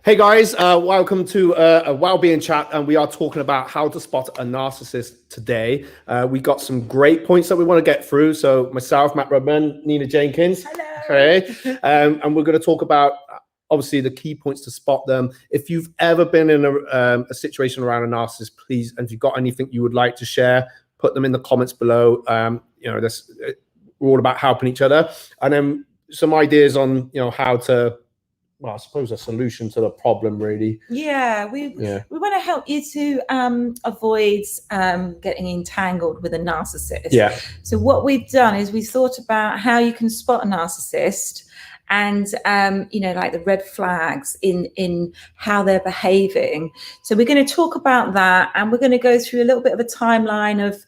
Hey guys, welcome to a wellbeing chat, and we are talking about how to spot a narcissist today. We got some great points that we want to get through. So myself, Matt Rudman, Nina Jenkins. Hello. Hey, and we're going to talk about obviously the key points to spot them. If you've ever been in a situation around a narcissist, please, and if you've got anything you would like to share, put them in the comments below. We're all about helping each other, and then some ideas on how to. Well, I suppose a solution to the problem, really. Yeah, we want to help you to avoid getting entangled with a narcissist. Yeah. So what we've done is we thought about how you can spot a narcissist, and like the red flags in how they're behaving. So we're going to talk about that, and we're going to go through a little bit of a timeline of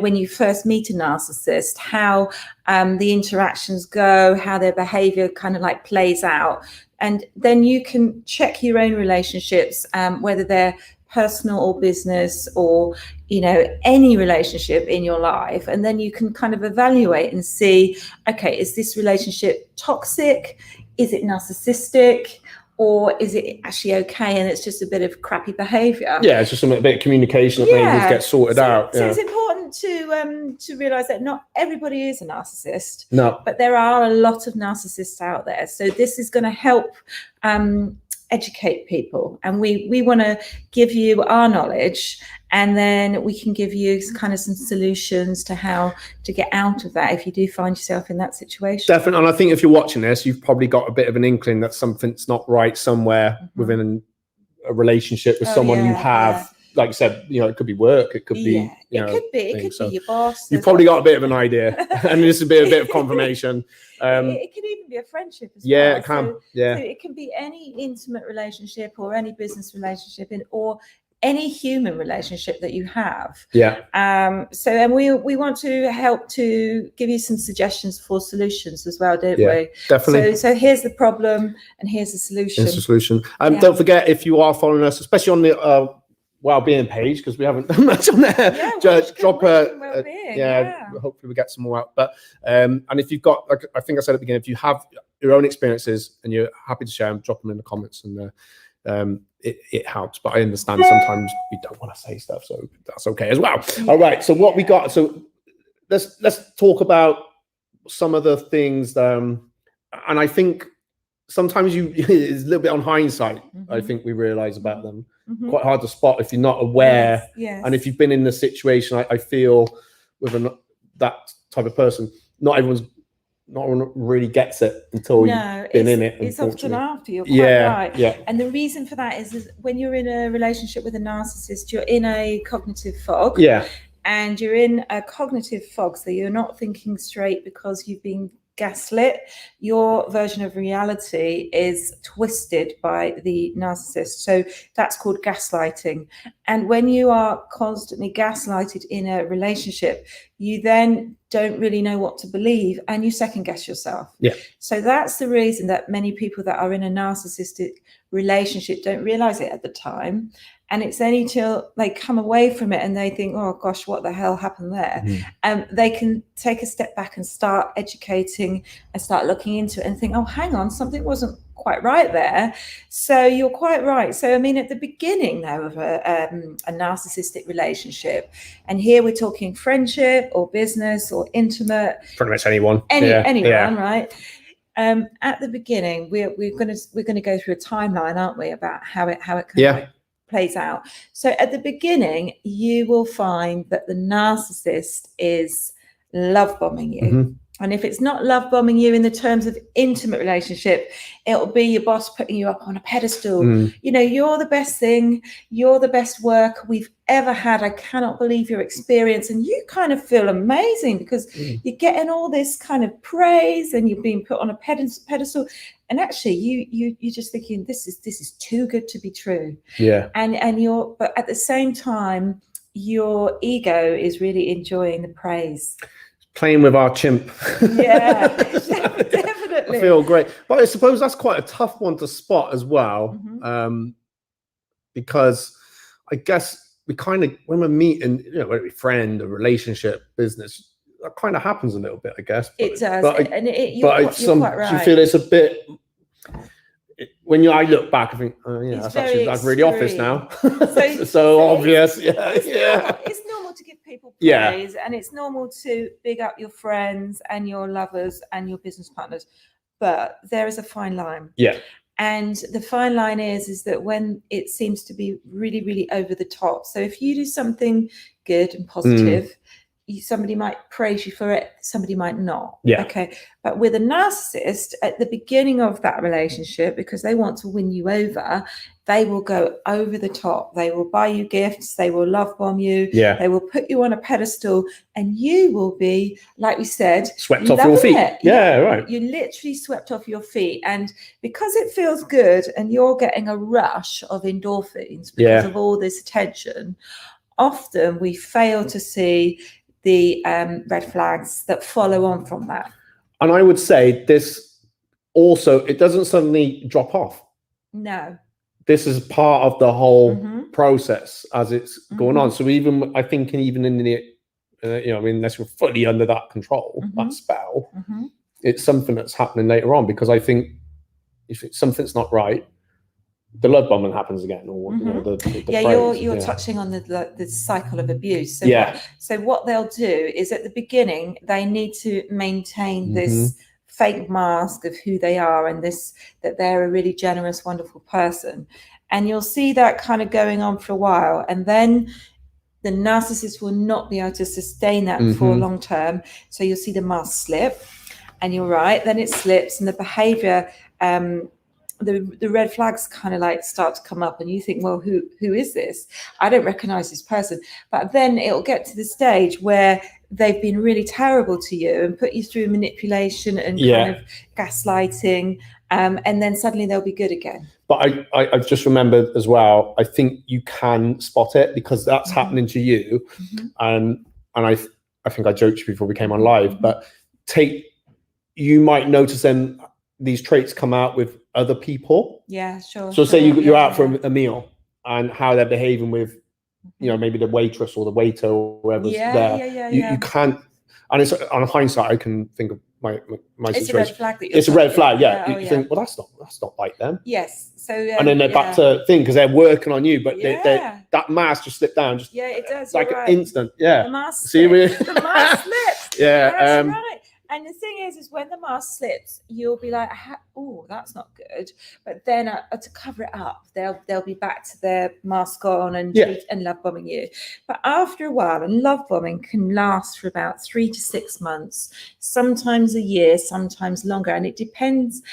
when you first meet a narcissist, how the interactions go, how their behavior kind of like plays out. And then you can check your own relationships, whether they're personal or business or, any relationship in your life. And then you can kind of evaluate and see, okay, is this relationship toxic? Is it narcissistic? Or is it actually okay and it's just a bit of crappy behavior? Yeah, it's just a bit of communication that maybe needs to get sorted out. So it's important to realise that not everybody is a narcissist. No. But there are a lot of narcissists out there. So this is going to help educate people. And we want to give you our knowledge, and then we can give you kind of some solutions to how to get out of that if you do find yourself in that situation. Definitely. And I think if you're watching this, you've probably got a bit of an inkling that something's not right somewhere within a relationship with someone you have. Yeah. Like you said, it could be work, it could be, it could be your boss. You've probably got a bit of an idea, and this would be a bit of confirmation. It can even be a friendship as well. Yeah, it can. So it can be any intimate relationship or any business relationship or any human relationship that you have. Yeah. And we want to help to give you some suggestions for solutions as well, don't we? Definitely. So here's the problem and here's the solution. Here's the solution. Don't forget, if you are following us, especially on the wellbeing page, because we haven't done much on there. Just drop hopefully we get some more out. But and if you've got, like I think I said at the beginning, if you have your own experiences and you're happy to share them, drop them in the comments, and it helps. But I understand sometimes we don't want to say stuff, so that's okay as well. All right, so what we got, so let's talk about some of the things, and I think sometimes it's a little bit on hindsight. I think we realize about them. Quite hard to spot if you're not aware. Yes. And if you've been in the situation, I feel with that type of person, not everyone really gets it until you've been in it. It's often after, you're quite right. Yeah. And the reason for that is when you're in a relationship with a narcissist, you're in a cognitive fog. Yeah. And you're in a cognitive fog, so you're not thinking straight because you've been gaslit. Your version of reality is twisted by the narcissist. So that's called gaslighting. And when you are constantly gaslighted in a relationship, you then don't really know what to believe and you second guess yourself. Yeah. So that's the reason that many people that are in a narcissistic relationship don't realize it at the time. And it's only till they come away from it and they think, oh gosh, what the hell happened there? They can take a step back and start educating and start looking into it and think, oh, hang on, something wasn't quite right there. So you're quite right. So, I mean, at the beginning though of a narcissistic relationship, and here we're talking friendship or business or intimate. Pretty much anyone. Anyone, right? At the beginning, we're going to go through a timeline, aren't we, about how it kind of plays out. So at the beginning, you will find that the narcissist is love bombing you. And if it's not love bombing you in the terms of intimate relationship, it'll be your boss putting you up on a pedestal. You're the best thing. You're the best work we've ever had. I cannot believe your experience. And you kind of feel amazing because you're getting all this kind of praise and you're being put on a pedestal. And actually, you're just thinking, this is too good to be true. Yeah. But at the same time, your ego is really enjoying the praise. Playing with our chimp. Yeah, definitely. I feel great. But I suppose that's quite a tough one to spot as well. Because I guess we kind of, when we're meeting, whether it be friend, a relationship, business, that kind of happens a little bit, I guess. It does. But you're quite right. You feel it's a bit, when I look back, I think, oh yeah, that's really obvious now. So obvious. It's normal to give people praise, and it's normal to big up your friends and your lovers and your business partners, but there is a fine line. And the fine line is that when it seems to be really, really over the top. So if you do something good and positive, somebody might praise you for it, somebody might not. Okay. But with a narcissist, at the beginning of that relationship, because they want to win you over, they will go over the top. They will buy you gifts. They will love bomb you. They will put you on a pedestal, and you will be, like we said, swept off your feet. Right. You're literally swept off your feet. And because it feels good and you're getting a rush of endorphins because of all this attention, often we fail to see the red flags that follow on from that. And I would say this also, it doesn't suddenly drop off. No. This is part of the whole process as it's going on. So even, I think, even in the, unless we're fully under that control, that spell, it's something that's happening later on, because I think if something's not right, the love bombing happens again, or you're touching on the cycle of abuse. So what they'll do is, at the beginning, they need to maintain this fake mask of who they are, and that they're a really generous, wonderful person. And you'll see that kind of going on for a while, and then the narcissist will not be able to sustain that for long term. So you'll see the mask slip, and you're right, then it slips, and the behavior, the red flags kind of like start to come up, and you think, well, who is this? I don't recognize this person. But then it'll get to the stage where they've been really terrible to you and put you through manipulation and kind of gaslighting, and then suddenly they'll be good again. But I've just remembered as well, I think you can spot it, because that's happening to you. And I think I joked to you before we came on live, but you might notice then these traits come out with other people. So say you're out for a meal, and how they're behaving with, maybe the waitress or the waiter or whoever's there. You can't, and it's on hindsight, I can think of my it's situation. A red flag it's a red flag. You think, well, that's not like them. So and then they're back to thing, because they're working on you, but that mask just slipped down. Just it does. Like an instant. The mask slips. The mask slips. That's right. And the thing is when the mask slips, you'll be like, oh, that's not good. But then to cover it up, they'll be back to their mask on and love bombing you. But after a while, and love bombing can last for about 3 to 6 months, sometimes a year, sometimes longer. And it depends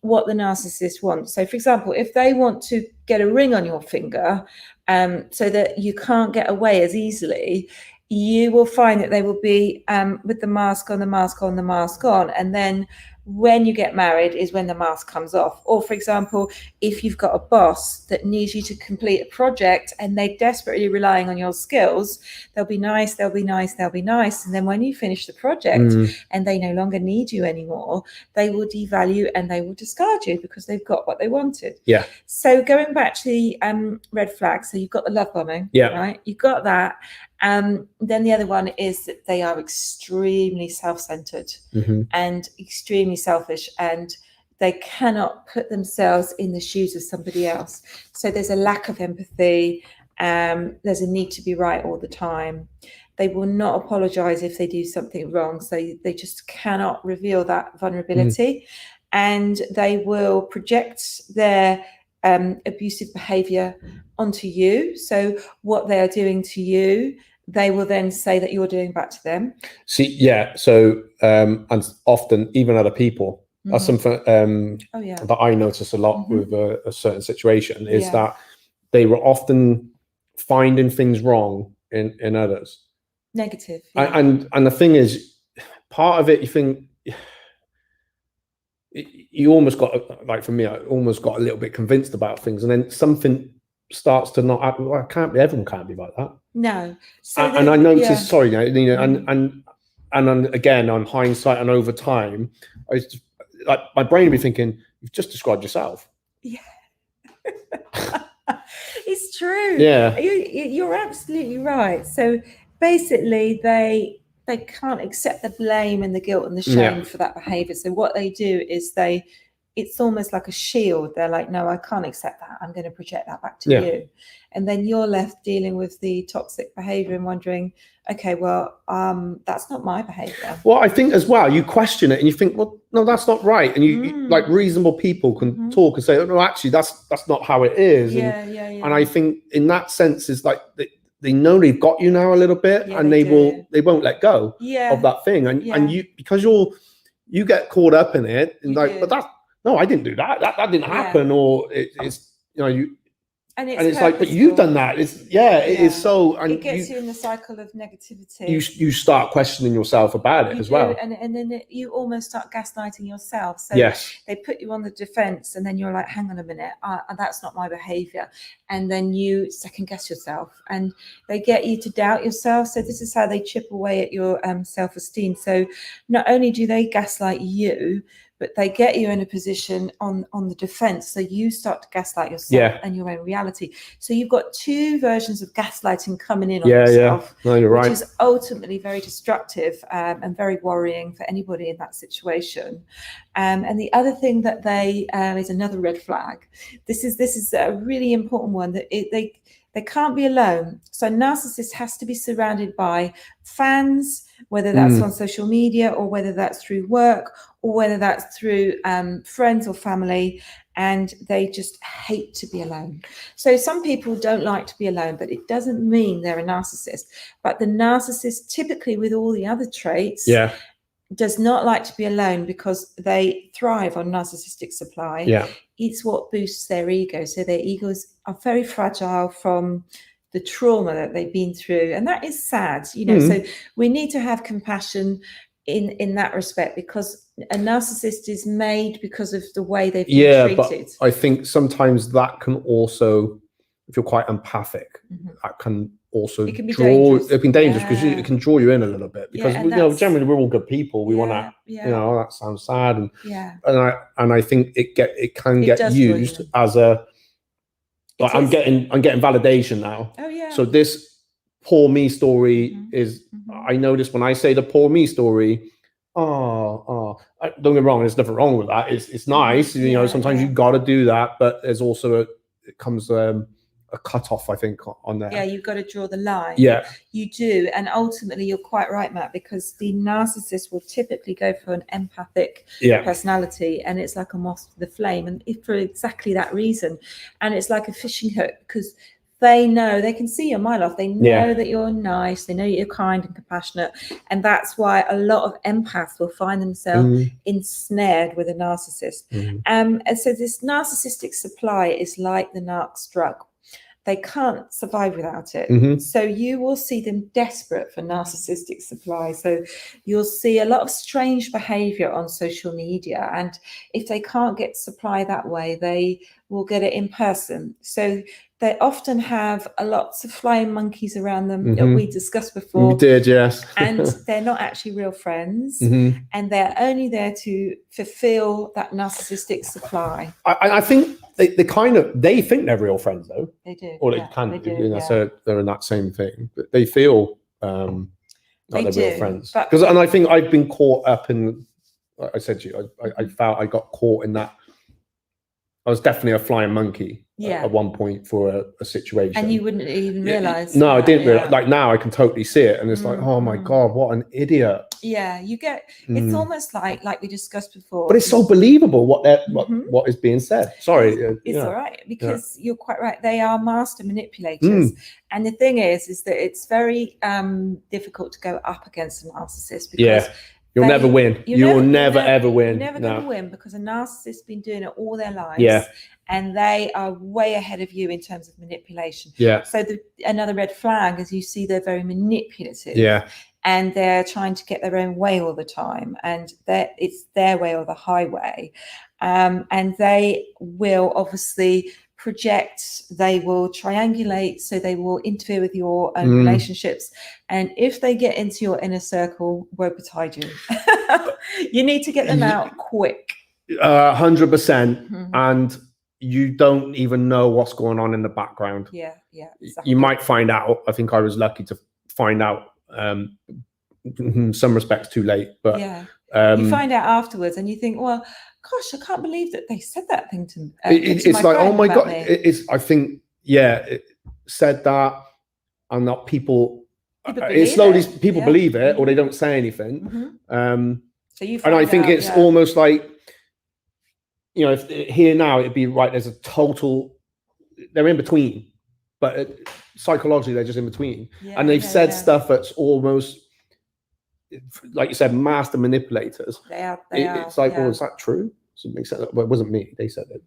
what the narcissist wants. So, for example, if they want to get a ring on your finger so that you can't get away as easily, you will find that they will be with the mask on, the mask on, the mask on. And then when you get married is when the mask comes off. Or, for example, if you've got a boss that needs you to complete a project and they're desperately relying on your skills, they'll be nice, they'll be nice, they'll be nice. And then when you finish the project and they no longer need you anymore, they will devalue and they will discard you because they've got what they wanted. So going back to the red flag, so you've got the love bombing, right? You've got that. Then the other one is that they are extremely self-centered and extremely selfish, and they cannot put themselves in the shoes of somebody else. So there's a lack of empathy. There's a need to be right all the time. They will not apologize if they do something wrong. So they just cannot reveal that vulnerability, and they will project their abusive behavior onto you. So what they are doing to you, they will then say that you're doing back to them. So and often even other people. That's something that I notice a lot with a certain situation, is that they were often finding things wrong in others. Negative. And the thing is, part of it, you think, you almost got, like for me, I almost got a little bit convinced about things, and then something starts to not happen. Well, everyone can't be like that. No. So and I noticed, sorry, and again, on hindsight and over time, I was just, like, my brain would be thinking, you've just described yourself. It's true. You're absolutely right. So basically, they can't accept the blame and the guilt and the shame for that behavior. So what they do is they it's almost like a shield. They're like, no, I can't accept that. I'm going to project that back to Yeah. you. And then you're left dealing with the toxic behavior and wondering, okay, well, that's not my behavior. Well, I think as well, you question it and you think, well, no, that's not right. And you like reasonable people can talk and say, oh, no, actually, that's not how it is. And I think in that sense, is like they know they've got you now a little bit, and they won't let go of that thing. And you, because you get caught up in it, and like, but no, I didn't do that. That didn't happen, or it's and it's like, but you've done that. It is so. And it gets you in the cycle of negativity. You start questioning yourself about it as well, and then you almost start gaslighting yourself. So they put you on the defense, and then you're like, hang on a minute, that's not my behavior, and then you second guess yourself, and they get you to doubt yourself. So this is how they chip away at your self-esteem. So not only do they gaslight you, but they get you in a position on the defense. So you start to gaslight yourself and your own reality. So you've got two versions of gaslighting coming in on yourself, No, you're right. which is ultimately very destructive and very worrying for anybody in that situation. And the other thing that they is another red flag. This is a really important one, that they can't be alone. So narcissist has to be surrounded by fans, whether that's on social media, or whether that's through work, or whether that's through friends or family, and they just hate to be alone. So some people don't like to be alone, but it doesn't mean they're a narcissist. But the narcissist, typically with all the other traits, does not like to be alone, because they thrive on narcissistic supply. It's what boosts their ego. So their egos are very fragile from the trauma that they've been through, and that is sad, so we need to have compassion in that respect, because a narcissist is made because of the way they've been treated. But I think sometimes that can also, if you're quite empathic, that can also it can be dangerous because it can draw you in a little bit, because generally we're all good people. We want to that sounds sad, and I think it can get used as a like, I'm getting validation now. So this poor me story is, I notice when I say the poor me story, don't get me wrong, there's nothing wrong with that. It's nice, sometimes you got to do that, but there's also it comes a cutoff, I think, on there. You've got to draw the line. You do, and ultimately you're quite right, Matt, because the narcissist will typically go for an empathic personality, and it's like a moth to the flame, and for exactly that reason. And it's like a fishing hook, because they know, they can see a mile off. They know that you're nice, they know you're kind and compassionate, and that's why a lot of empaths will find themselves ensnared with a narcissist. And so this narcissistic supply is like the narc's drug. They can't survive without it. So you will see them desperate for narcissistic supply. So you'll see a lot of strange behavior on social media. And if they can't get supply that way, they will get it in person. So they often have lots of flying monkeys around them that we discussed before. We did, yes. And they're not actually real friends. And they're only there to fulfill that narcissistic supply. I think they think they're real friends, though. They do. Or they can, so they're in that same thing. But they feel like they're real friends. And I think I've been caught up in, like I said to you, I felt I got caught in that. I was definitely a flying monkey at one point for a situation. And you wouldn't even realize. No, I didn't realize. Like now I can totally see it. And it's like, oh my God, what an idiot. You get, it's almost like we discussed before. But it's so believable what is being said. Sorry. It's all right, because you're quite right. They are master manipulators. And the thing is that it's very difficult to go up against a narcissist, because you'll never win. You'll never ever win. You're never going to win, because a narcissist has been doing it all their lives. And they are way ahead of you in terms of manipulation. So another red flag is you see they're very manipulative. And they're trying to get their own way all the time. And it's their way or the highway. And they will obviously project, they will triangulate, so they will interfere with your own relationships. And if they get into your inner circle, woe betide you. You need to get them out quick. 100%. And you don't even know what's going on in the background. Exactly. You might find out. I think I was lucky to find out, in some respects too late, but you find out afterwards, and you think, well, gosh, I can't believe that they said that thing to, it's to my like, oh friend my about God, me. I think, it said that, and not people believe slowly it. people believe it, or they don't say anything. So you and I find think out, it's almost like, you know, if here now it'd be right, there's a total, they're in between, but psychologically they're just in between. And they've said stuff that's almost, like you said, master manipulators. They are. It's like, well, is that true? So it makes sense. Well, it wasn't me. They said it.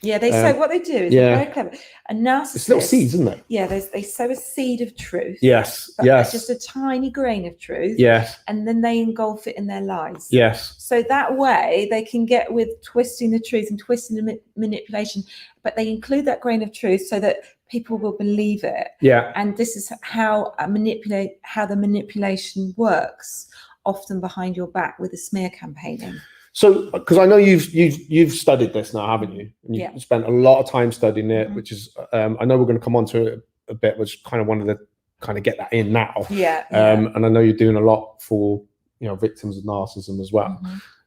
Yeah, they say what they do is they're very clever. A narcissist. It's little seeds, isn't it? Yeah, they sow a seed of truth. Yes. Just a tiny grain of truth. Yes. And then they engulf it in their lies. Yes. So that way they can get with twisting the truth and twisting the manipulation, but they include that grain of truth so that people will believe it. Yeah. And this is how the manipulation works, often behind your back with the smear campaigning. So, because I know you've studied this now, haven't you? And you've spent a lot of time studying it, which is, I know we're going to come on to it a bit, which kind of wanted to kind of get that in now. Yeah. And I know you're doing a lot for, you know, victims of narcissism as well.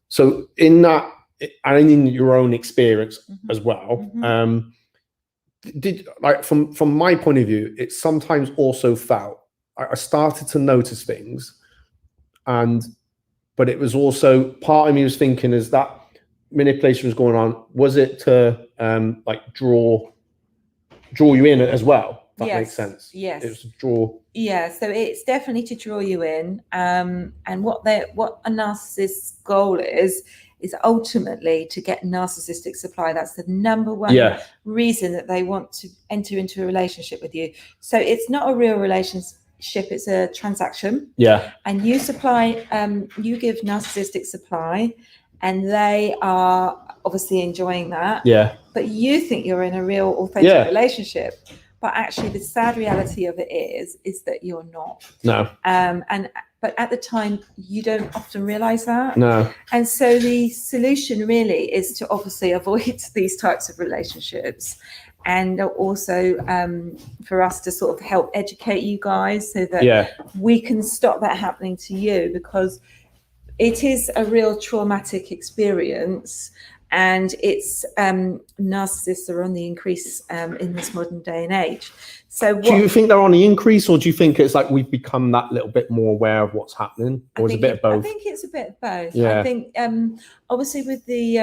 So in that, and in your own experience as well, did, like, from my point of view, it sometimes also felt, I started to notice things, but it was also, part of me was thinking, as that manipulation was going on, was it to like draw you in as well? If that makes sense. Yes. It was to draw. Yeah, so it's definitely to draw you in. And what a narcissist's goal is ultimately to get narcissistic supply. That's the number one reason that they want to enter into a relationship with you. So it's not a real relationship. It's a transaction. Yeah. And you supply, you give narcissistic supply, and they are obviously enjoying that. Yeah. But you think you're in a real authentic relationship. But actually the sad reality of it is that you're not. No. But at the time you don't often realize that. No. And so the solution really is to obviously avoid these types of relationships. And also for us to sort of help educate you guys so that we can stop that happening to you, because it is a real traumatic experience, and it's narcissists are on the increase in this modern day and age. So do you think they're on the increase, or do you think it's like we've become that little bit more aware of what's happening, or is it a bit of both? I think it's a bit of both. Yeah. I think obviously with the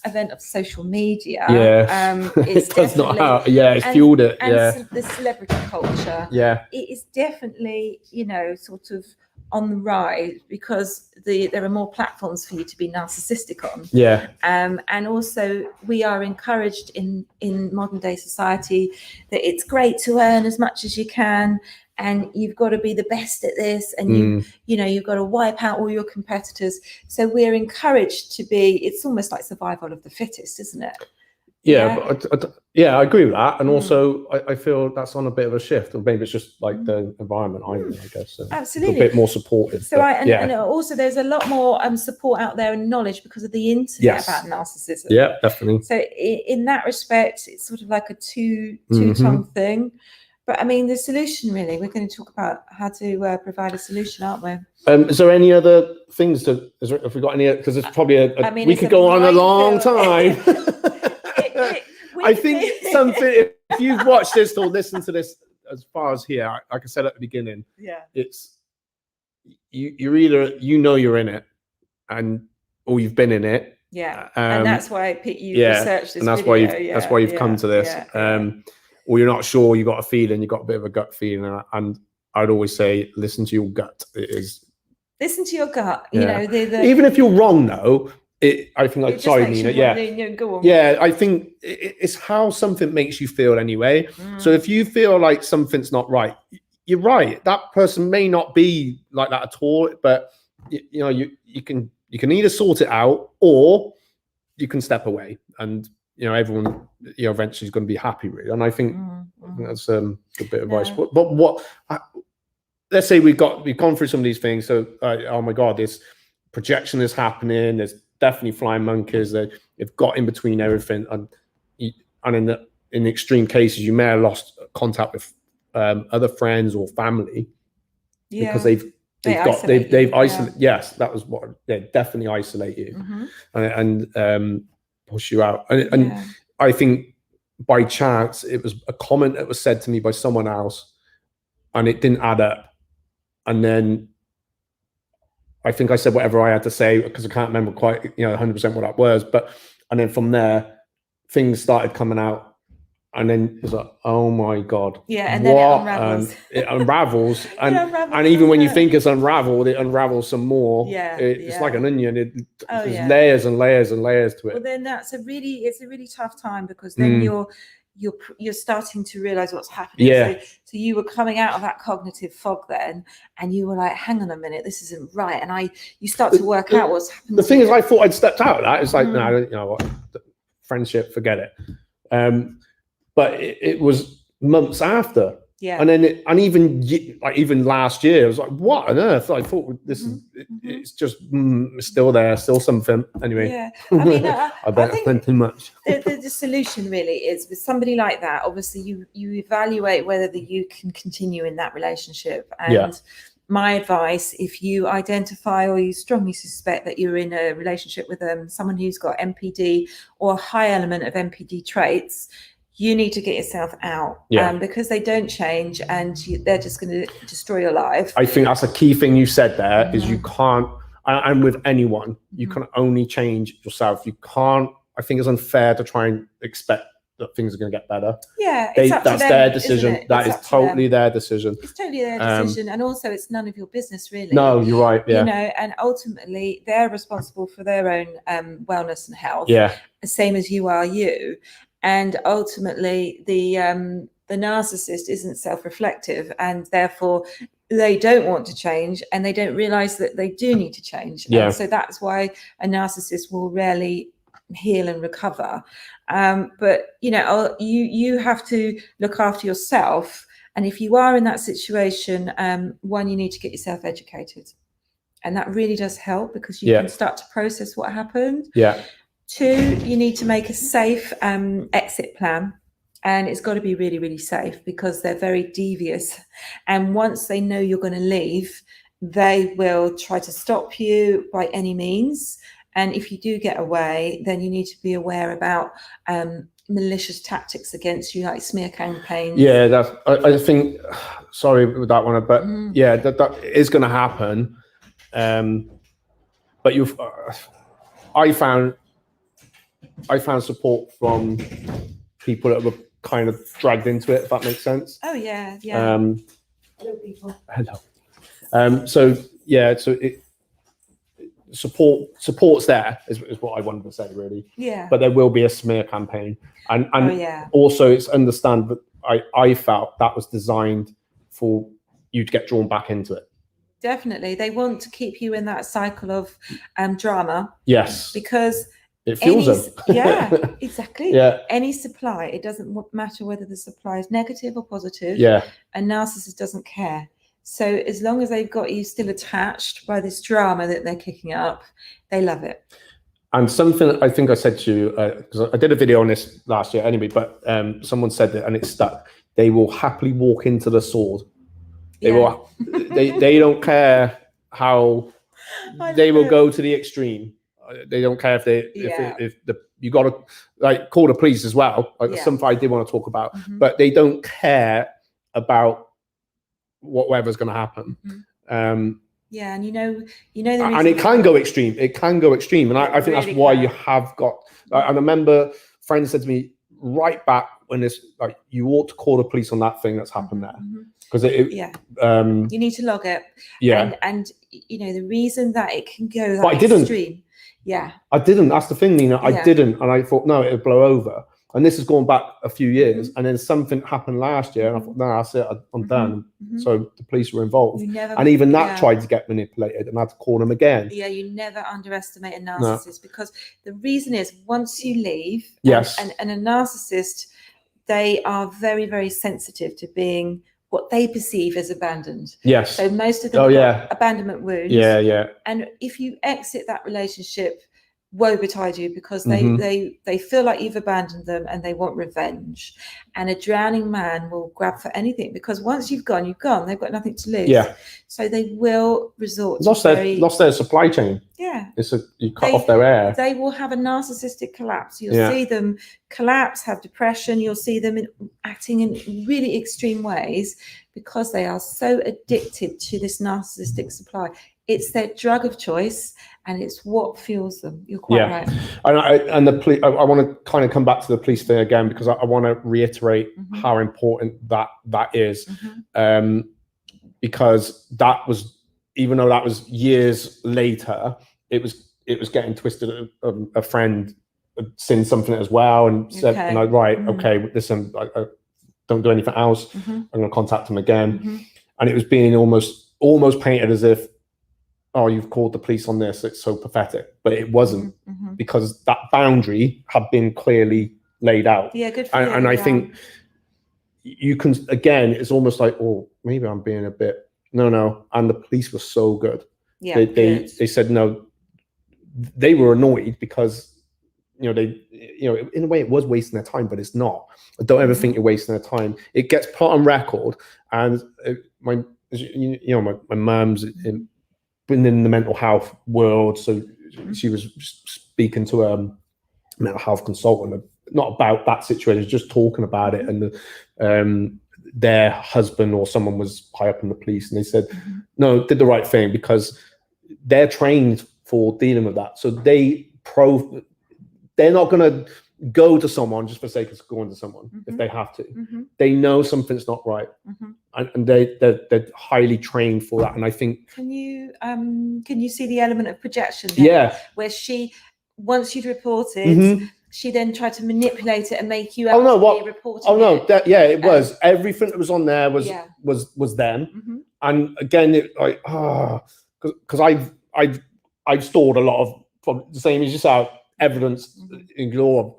event of social media, it's it does not help. It's fueled it. And the celebrity culture, it is definitely, you know, sort of on the rise, because there are more platforms for you to be narcissistic on. Yeah. And also we are encouraged in modern day society that it's great to earn as much as you can, and you've got to be the best at this, and you know, you've got to wipe out all your competitors. So we're encouraged to be, it's almost like survival of the fittest, isn't it? Yeah, but I agree with that, and also I feel that's on a bit of a shift, or maybe it's just like the environment I'm in, I guess. So absolutely, a bit more supportive. So and also there's a lot more support out there and knowledge because of the internet about narcissism. Yeah, definitely. So in that respect, it's sort of like a two-tone thing. But I mean, the solution, really, we're going to talk about how to provide a solution, aren't we? Is there any other things have we got any? Because it's probably we could go on a long time. I think something, if you've watched this or listened to this as far as here, like I said at the beginning, it's you're either, you know, you're in it, or you've been in it. Yeah. And that's why you researched this and that's video. That's why you've come to this. Or you're not sure, you got a feeling, you got a bit of a gut feeling, and I'd always say listen to your gut. Listen to your gut. You know, even if you're wrong though. I think, like, sorry, Nina. Go on. Yeah, I think it's how something makes you feel anyway. So if you feel like something's not right, you're right. That person may not be like that at all, but you know, you can either sort it out, or you can step away, and you know, everyone, you know, eventually is going to be happy, really. And I think that's a good bit of advice. But let's say we've gone through some of these things. So oh my God, this projection is happening. There's definitely flying monkeys. They've got in between everything, and in extreme cases, you may have lost contact with other friends or family because they've they've isolated. Yes, that was what they definitely isolate you and push you out. And I think by chance it was a comment that was said to me by someone else, and it didn't add up. And then I think I said whatever I had to say because I can't remember quite 100% what that was. And then from there, things started coming out. And then it's like, oh my God. Yeah, and then it unravels. It unravels. And even when you think it's unraveled, it unravels some more. Yeah. It's like an onion. There's layers and layers and layers to it. Well, then it's a really tough time, because then you're starting to realize what's happening. Yeah. So you were coming out of that cognitive fog then, and you were like, hang on a minute, this isn't right. And you start to work out what's happening. The thing is, I thought I'd stepped out of that. It's like, no, you know what, friendship, forget it. But it was months after. Yeah. And then even last year, I was like, what on earth? I thought this is it's just still there, still something. Anyway. Yeah. I mean, I bet I spent too much. The solution really is, with somebody like that, obviously you evaluate whether you can continue in that relationship. And my advice, if you identify or you strongly suspect that you're in a relationship with someone who's got MPD or a high element of MPD traits, you need to get yourself out, because they don't change, and they're just going to destroy your life. I think that's a key thing you said there, is you can't, and with anyone, you can only change yourself. You can't, I think it's unfair to try and expect that things are going to get better. Yeah, that's their decision. That is totally their decision. It's totally their decision, and also it's none of your business, really. No, you're right. Yeah, and ultimately they're responsible for their own wellness and health. Yeah, the same as you are you. And ultimately, the narcissist isn't self-reflective, and therefore they don't want to change, and they don't realize that they do need to change. Yeah. And so that's why a narcissist will rarely heal and recover. But you have to look after yourself. And if you are in that situation, one, you need to get yourself educated, and that really does help, because you can start to process what happened. Yeah. 2, you need to make a safe exit plan, and it's got to be really, really safe, because they're very devious. And once they know you're going to leave, they will try to stop you by any means. And if you do get away, then you need to be aware about malicious tactics against you, like smear campaigns. Yeah, I think, sorry with that one, but that is going to happen. But I found support from people that were kind of dragged into it, if that makes sense. Oh yeah. Hello, people. Hello. So support's there is what I wanted to say, really. Yeah. But there will be a smear campaign, and also it's understand that I felt that was designed for you to get drawn back into it. Definitely, they want to keep you in that cycle of drama. Yes. Because it fuels them. Yeah, exactly. Yeah. Any supply, it doesn't matter whether the supply is negative or positive. Yeah. A narcissist doesn't care. So as long as they've got you still attached by this drama that they're kicking up, they love it. And something I think I said to you, because I did a video on this last year anyway, but someone said that, and it stuck. They will happily walk into the sword. They will. They don't care how. They will go to the extreme. They don't care if you got to like call the police as well. Like something I did want to talk about, but they don't care about whatever's going to happen. And you know, and it can go extreme. It can go extreme, and I think that's why you have got. I remember friends said to me right back when this, like, you ought to call the police on that thing that's happened there, because you need to log it. And you know the reason that it can go that extreme. I didn't. That's the thing, Nina. I didn't, and I thought, no, it'll blow over. And this has gone back a few years, and then something happened last year, and I thought, no, that's it. I'm done. So the police were involved, and even that tried to get manipulated, and I had to call them again. Yeah, you never underestimate a narcissist, because the reason is once you leave, and a narcissist, they are very, very sensitive to being what they perceive as abandoned. Yes. So most of them have abandonment wounds. Yeah. And if you exit that relationship woe betide you, because they feel like you've abandoned them and they want revenge. And a drowning man will grab for anything, because once you've gone, you've gone. They've got nothing to lose. Yeah. So they will resort lost their supply chain. Yeah. You cut off their air. They will have a narcissistic collapse. You'll see them collapse, have depression. You'll see them acting in really extreme ways, because they are so addicted to this narcissistic supply. It's their drug of choice, and it's what fuels them. You're quite right. And the police. I want to kind of come back to the police thing again, because I want to reiterate how important that is, because that was, even though that was years later, it was getting twisted. A friend had seen something as well and said, okay, listen, I don't do anything else. I'm going to contact him again, and it was being almost painted as if, oh, you've called the police on this, it's so pathetic. But it wasn't, because that boundary had been clearly laid out. Yeah, good for you. And I think you can, again, it's almost like, oh, maybe I'm being a bit, no. And the police were so good. Yeah, they said no. They were annoyed because, in a way it was wasting their time, but it's not. I don't ever think you're wasting their time. It gets put on record. And my mum's been in the mental health world, so she was speaking to a mental health consultant, not about that situation, just talking about it, and their husband or someone was high up in the police, and they said no, did the right thing, because they're trained for dealing with that. So they're not going to go to someone just for the sake of going to someone if they have to. They know something's not right, and they're highly trained for that. And I think, can you see the element of projection there? Yeah, where she, once you'd reported, she then tried to manipulate it and make you reporting. It was everything that was on there was them. And again, because I've stored a lot of, the same as yourself, evidence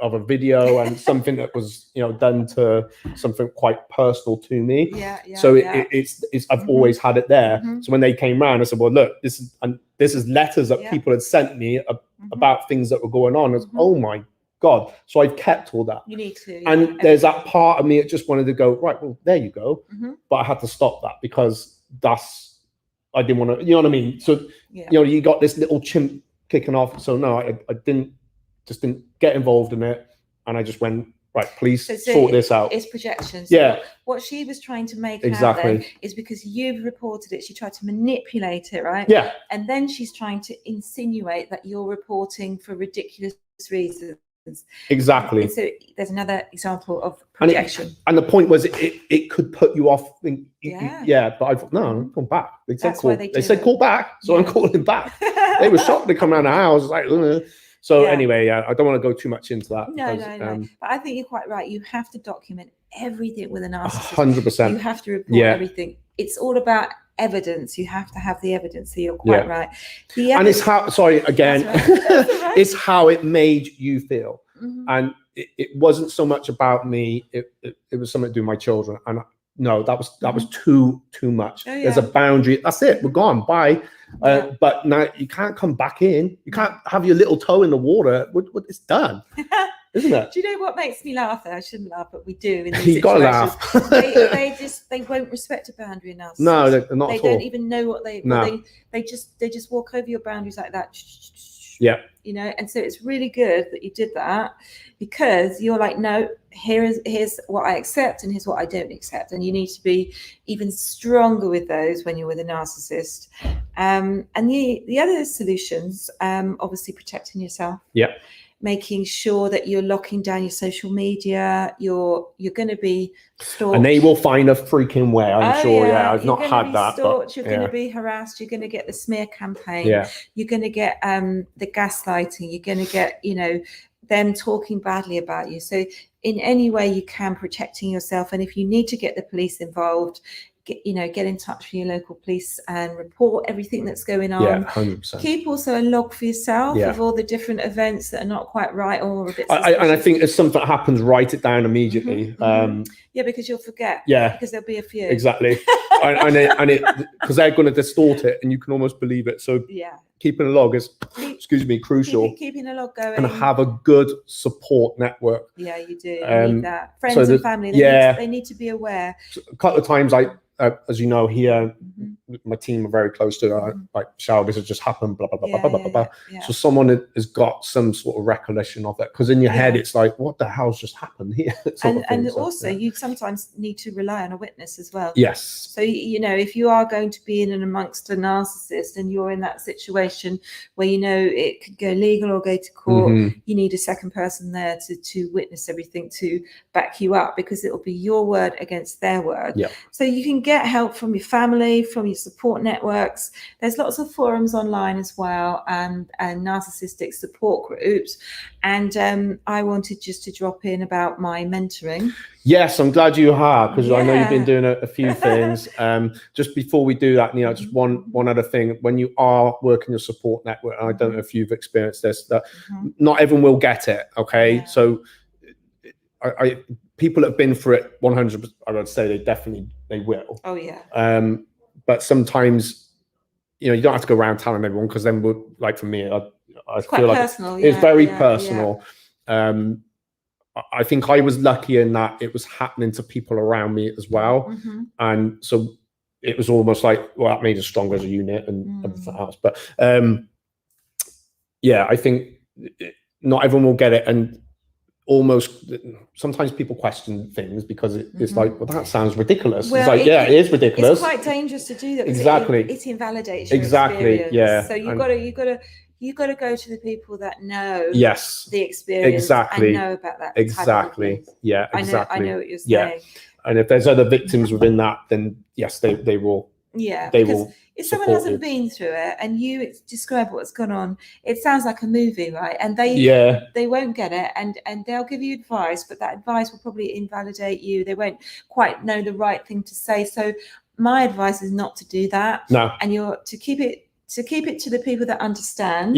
of a video and something that was done to something quite personal to me. It's I've always had it there. So when they came round, I said, well, look, this is letters that people had sent me about things that were going on. It's oh my God. So I've kept all that. You need to. And there's that part of me that just wanted to go, right, well, there you go. But I had to stop that, because I didn't want to, you know what I mean? So you got this little chimp kicking off. So no, I didn't get involved in it, and I just went, right, please sort this out. It's projections. So what she was trying to make out then is, because you've reported it, she tried to manipulate it, right? Yeah. And then she's trying to insinuate that you're reporting for ridiculous reasons. Exactly. And so there's another example of projection. And the point was, it could put you off. But I thought, no, I'm going back. They said call back, so I'm calling back. They were shocked to come around the house. Like, so anyway, I don't want to go too much into that. No. But I think you're quite right. You have to document everything with a narcissist. 100%. You have to report everything. It's all about evidence. You have to have the evidence. So you're quite right. And it's how, sorry, again, it's how it made you feel. And it wasn't so much about me. It was something to do with my children. And no, that was too much. There's a boundary. That's it. We're gone. Bye. But now you can't come back in. You can't have your little toe in the water. It's done, isn't it? Do you know what makes me laugh? I shouldn't laugh, but we do. In these you gotta laugh. they won't respect a boundary enough. No, they're not. They don't even know what they. No. They just walk over your boundaries like that. Yeah. And so it's really good that you did that, because you're like, no, here's what I accept and here's what I don't accept. And you need to be even stronger with those when you're with a narcissist. And the other solutions, obviously protecting yourself. Yeah. Making sure that you're locking down your social media. You're going to be stalked. And they will find a freaking way, I'm sure. Yeah, I've not had that. Stalked, you're going to be harassed. You're going to get the smear campaign. Yeah. You're going to get the gaslighting. You're going to get, them talking badly about you. So in any way you can, protecting yourself. And if you need to get the police involved, get in touch with your local police and report everything that's going on. Yeah, 100%. Keep also a log for yourself of all the different events that are not quite right or a bit suspicious. And I think if something happens, write it down immediately. Because you'll forget. Yeah. Because there'll be a few. Exactly. and because they're going to distort it, and you can almost believe it. So keeping a log is, excuse me, crucial. Keeping a log going. And have a good support network. Yeah, you do. You need that. Friends so and family, they need to be aware. A couple of times, as you know, here, my team are very close to like, Shao, this has just happened, blah, blah, blah, blah, blah, blah. So someone has got some sort of recollection of it. Because in your head, it's like, what the hell's just happened here? And also, you sometimes need to rely on a witness as well. Yes. So, you know, if you are going to be in and amongst a narcissist and you're in that situation where you know it could go legal or go to court, you need a second person there to witness everything, to back you up, because it will be your word against their word. Yeah. So you can get help from your family, from your support networks. There's lots of forums online as well, and narcissistic support groups. And I wanted just to drop in about my mentoring. Yes, I'm glad you have, because I know you've been doing a few things. Just before we do that, Nina, just one other thing. When you are working your support network, and I don't know if you've experienced this, that not everyone will get it. Okay, so people that have been through it 100%, I would say they will. Oh yeah. But sometimes, you know, you don't have to go around telling everyone, because then we're, like, for me, I feel like it's very personal. I think I was lucky in that it was happening to people around me as well. And so it was almost like, well, that made us stronger as a unit and everything else. But yeah, I think not everyone will get it. And almost sometimes people question things because it's like, well, that sounds ridiculous. Well, it's like, it is ridiculous. It's quite dangerous to do that. Exactly. It invalidates your experience. Yeah. So you've got to go to the people that know the experience and know about that. Exactly. Yeah, exactly. I know what you're saying. Yeah. And if there's other victims within that, then yes, they will. Yeah. They will. If someone hasn't been through it and you describe what's gone on, it sounds like a movie, right? And they won't get it, and they'll give you advice, but that advice will probably invalidate you. They won't quite know the right thing to say. So my advice is not to do that. No. And you're to keep it to the people that understand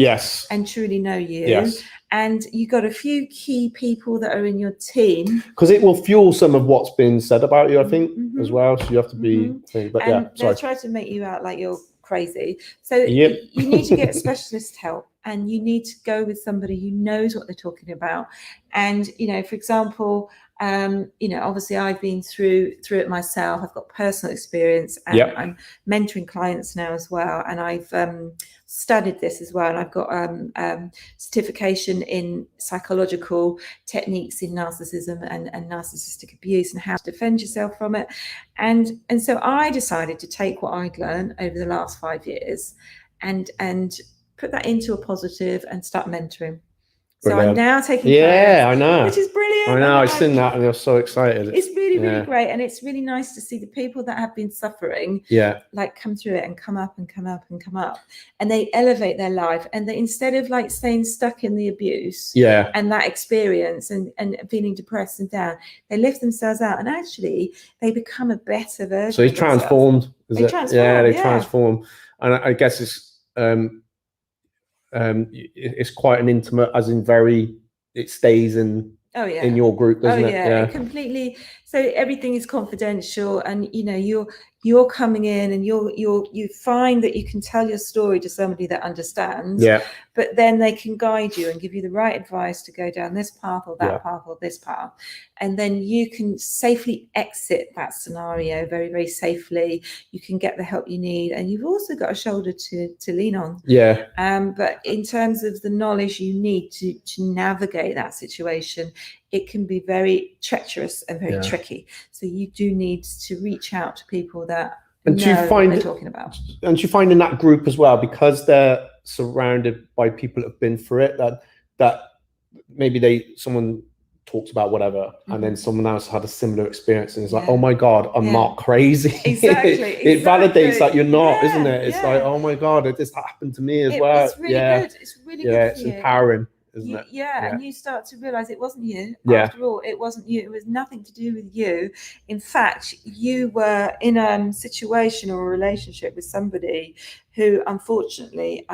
and truly know you. Yes. And you got a few key people that are in your team, because it will fuel some of what's been said about you, I think, as well. So you have to be but they'll try to make you out like you're crazy. So you need to get specialist help, and you need to go with somebody who knows what they're talking about. And, you know, for example, you know, obviously I've been through it myself. I've got personal experience, and I'm mentoring clients now as well. And I've studied this as well. And I've got certification in psychological techniques in narcissism and narcissistic abuse, and how to defend yourself from it. And so I decided to take what I'd learned over the last 5 years and put that into a positive and start mentoring. So I'm now taking clients, I know, which is brilliant. I know, I've seen that and I was so excited. It's really, really great. And it's really nice to see the people that have been suffering like come through it and come up and come up and come up, and they elevate their life, and they, instead of like staying stuck in the abuse and that experience and feeling depressed and down, they lift themselves out, and actually they become a better version. So they transformed. They transform. And I guess it's quite an intimate, as in it stays in your group, doesn't it? It completely. So everything is confidential, and you know you're coming in and you find that you can tell your story to somebody that understands, but then they can guide you and give you the right advice to go down this path or that path or this path, and then you can safely exit that scenario very, very safely. You can get the help you need, and you've also got a shoulder to lean on. But in terms of the knowledge you need to navigate that situation, it can be very treacherous and very tricky. So you do need to reach out to people that know what they're talking about. And you find in that group as well, because they're surrounded by people that have been through it, that maybe someone talks about whatever, and then someone else had a similar experience, and it's like, oh my God, I'm not crazy. Exactly. It validates that you're not, isn't it? It's like, oh my God, this happened to me as well. It's really good. It's really good. It's empowering. Isn't it? And you start to realize it wasn't you. After all, it wasn't you. It was nothing to do with you. In fact, you were in a situation or a relationship with somebody who, unfortunately,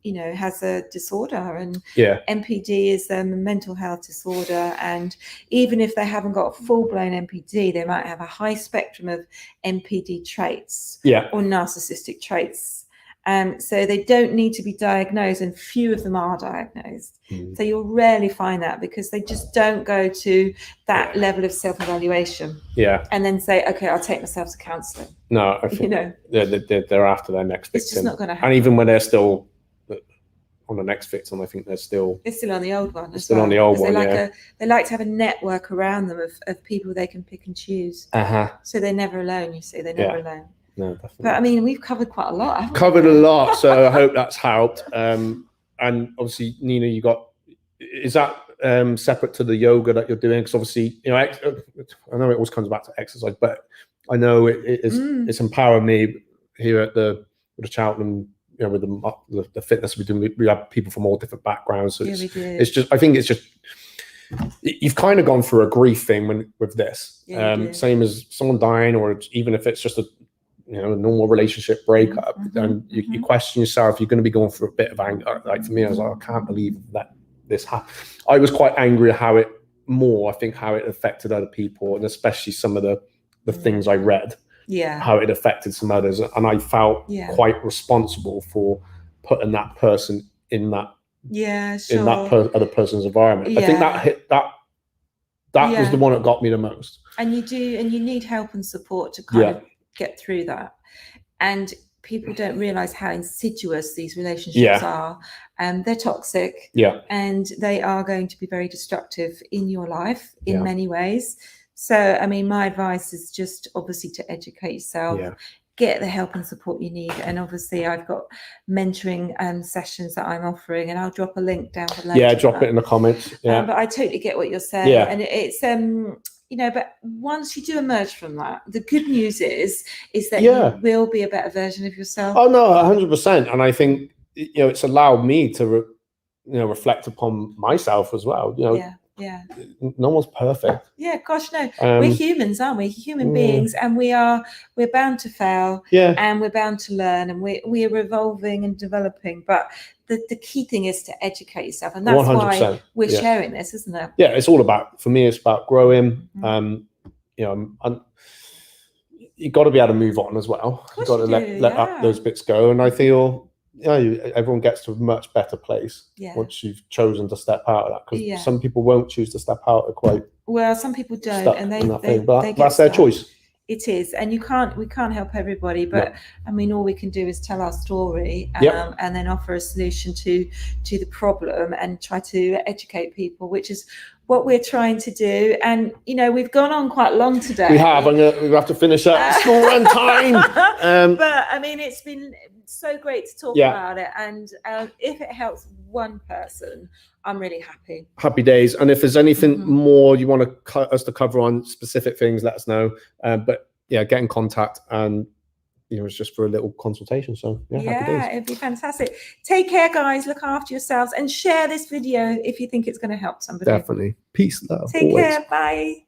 you know, has a disorder, and MPD is a mental health disorder. And even if they haven't got a full-blown MPD, they might have a high spectrum of MPD traits or narcissistic traits. So they don't need to be diagnosed, and few of them are diagnosed. So you'll rarely find that because they just don't go to that level of self-evaluation. And then say, okay, I'll take myself to counselling. No, I think they're after their next victim. It's just not going to happen. And even when they're still on the next victim, I think they're still on the old one. Still on the old one. They like to have a network around them of people they can pick and choose. So they're never alone. You see, they're never alone. No, definitely. But I mean, we've covered quite a lot. Covered a lot, so I hope that's helped. And obviously, Nina, is that separate to the yoga that you're doing? Because obviously, you know, I know it always comes back to exercise, but I know it's empowering me here at the Cheltenham. You know, with the fitness we do, we have people from all different backgrounds. So it's just, I think it's just, you've kind of gone through a grief thing with this. Same as someone dying, or even if it's just a normal relationship breakup, and you question yourself. You're going to be going through a bit of anger. Like for me, I was like, I can't believe that this happened. I was quite angry at how it affected other people, and especially some of the things I read. How it affected some others, and I felt quite responsible for putting that person in that in that other person's environment. I think that was the one that got me the most. And you need help and support to kind of get through that. And people don't realize how insidious these relationships are, and they're toxic, and they are going to be very destructive in your life in many ways. So, I mean, my advice is just obviously to educate yourself, get the help and support you need. And obviously I've got mentoring sessions that I'm offering, and I'll drop a link down below. Drop it in the comments. But I totally get what you're saying. And it's, but once you do emerge from that, the good news is that you will be a better version of yourself. Oh, no, 100%. And I think, it's allowed me to, reflect upon myself as well, No one's perfect. Gosh, no. We're humans, aren't we? Human beings, and we're bound to fail. And we're bound to learn, and we're evolving and developing. But the key thing is to educate yourself, and that's 100%. Why we're sharing this, isn't it? It's all about, for me, it's about growing. You've got to be able to move on as well. You've got to let those bits go, and I feel everyone gets to a much better place once you've chosen to step out of that, because some people won't choose to step out. Some people don't, and that's their choice. It is, and we can't help everybody, but I mean, all we can do is tell our story, and then offer a solution to the problem, and try to educate people, which is what we're trying to do. And we've gone on quite long today. We have. We have to finish up school run time. But I mean, it's been so great to talk about it, and if it helps one person, I'm really happy. Happy days. And if there's anything more you want us to cover on specific things, let us know. But get in contact, and it's just for a little consultation. So happy days. It'd be fantastic. Take care, guys. Look after yourselves, and share this video if you think it's going to help somebody. Definitely. Peace, love. Take care. Bye.